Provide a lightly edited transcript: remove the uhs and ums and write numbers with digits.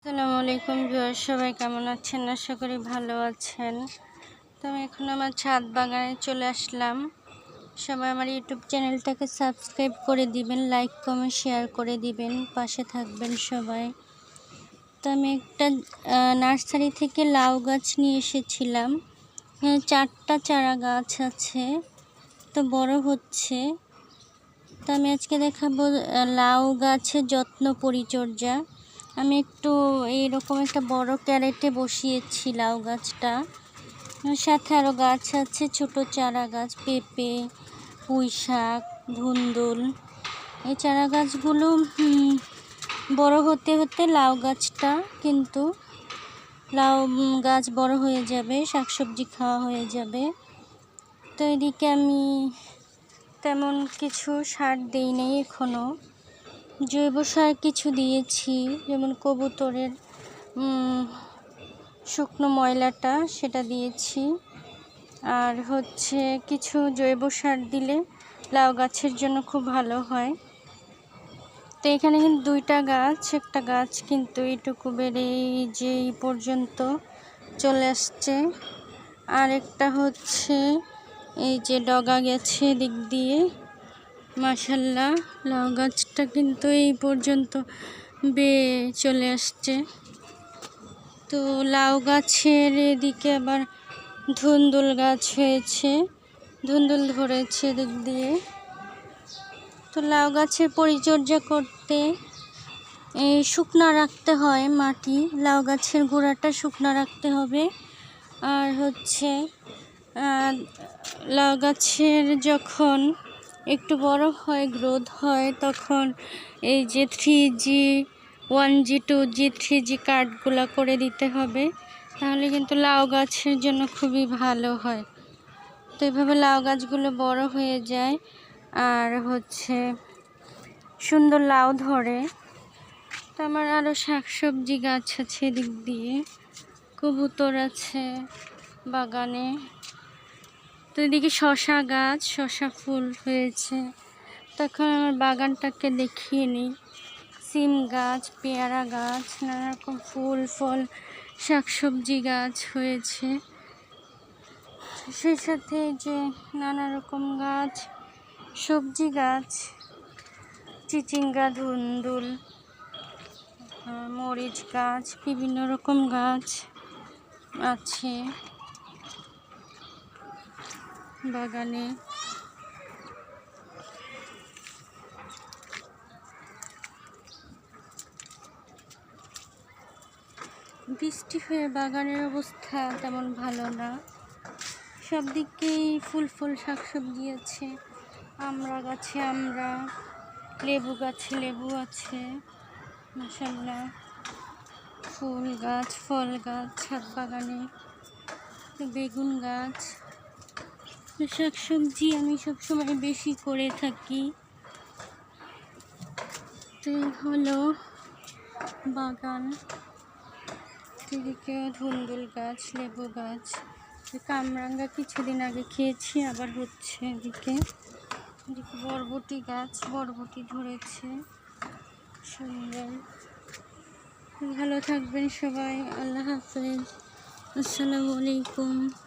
আসসালামু আলাইকুম ভিউয়ার, সবাই কেমন আছেন? আশা করি ভালো আছেন। তো আমি এখন আমার ছাদ বাগানে চলে আসলাম। সবাই আমার ইউটিউব চ্যানেলটাকে সাবস্ক্রাইব করে দিবেন, লাইক কমেন্ট শেয়ার করে দিবেন, পাশে থাকবেন সবাই। তো আমি একটা নার্সারি থেকে লাউ গাছ নিয়ে এসেছিলাম। 4টা চারা গাছ আছে, তো বড় হচ্ছে। তো আমি আজকে দেখাবো লাউ গাছের যত্ন পরিচর্যা। আমি একটু এইরকম একটা বড় ক্যারেটে বসিয়েছি লাউ গাছটা। সাথে আরও গাছ আছে, ছোট চারা গাছ, পেঁপে, পুঁই শাক, ধুন্দুল। এই চারা গাছগুলো বড় হতে হতে লাউ গাছটা কিন্তু লাউ গাছ বড় হয়ে যাবে, শাকসবজি খাওয়া হয়ে যাবে। তো এদিকে আমি তেমন কিছু সার দিই নেই এখনও। জৈব সার কিছু দিয়েছি, যেমন কবুতরের শুকনো ময়লাটা সেটা দিয়েছি। আর কিছু জৈব সার দিলে লাউ গাছের জন্য খুব ভালো হয়। তো এখানে কিন্তু 2টা গাছ, একটা গাছ কিন্তু এইটুকু বেড়ে এই পর্যন্ত চলে আসছে। আর একটা এই যে ডগা গেছে দিক দিয়ে। মাশাআল্লাহ, লাউ গাছটা কিন্তু এই পর্যন্ত বেয়ে চলে আসছে। তো লাউ গাছের এদিকে আবার ধুন্দুল গাছ হয়েছে, ধুন্দুল ধরেছে দিক দিয়ে। তো লাউ গাছের পরিচর্যা করতে শুকনা রাখতে হয় মাটি, লাউ গাছের গোড়াটা শুকনা রাখতে হবে। আর লাউ গাছের যখন একটু বড় হয়, গ্রোথ হয়, তখন এই যে 3G 1G 2G 3G কাটগুলো করে দিতে হবে, তাহলে কিন্তু লাউ গাছের জন্য খুবই ভালো হয়। তো এইভাবে লাউ গাছগুলো বড় হয়ে যায় আর সুন্দর লাউ ধরে। তো আমার আরও শাকসবজি গাছ আছে এদিক দিয়ে, কবুতর আছে বাগানে। তো এদিকে শশা গাছ, শশা ফুল হয়েছে। তখন আমার বাগানটাকে দেখিয়ে নিই। সিম গাছ, পেয়ারা গাছ, নানা রকম ফুল ফল শাকসবজি গাছ হয়েছে। সেই সাথে যে নানা রকম গাছ, সবজি গাছ, চিচিঙ্গা, ধুন্দুল, মরিচ গাছ, বিভিন্ন রকম গাছ আছে বাগানে। বৃষ্টি হয়ে বাগানের অবস্থা তেমন ভালো না, সব দিকেই ফুল শাকসবজি আছে। আমরা গাছে আমরা, লেবু গাছে লেবু আছে, মাশাআল্লাহ। ফুল গাছ, ফল গাছ ছাদ বাগানে, বেগুন গাছ, শাকসবজি আমি সবসময় বেশি করে থাকি। তো হলো বাগান। এদিকে ধুন্দুল গাছ, লেবু গাছ, কামরাঙ্গা কিছুদিন আগে খেয়েছি, আবার এদিকে বরবটি গাছ, বরবটি ধরেছে সুন্দর। ভালো থাকবেন সবাই, আল্লাহ হাফেজ, আসসালামু আলাইকুম।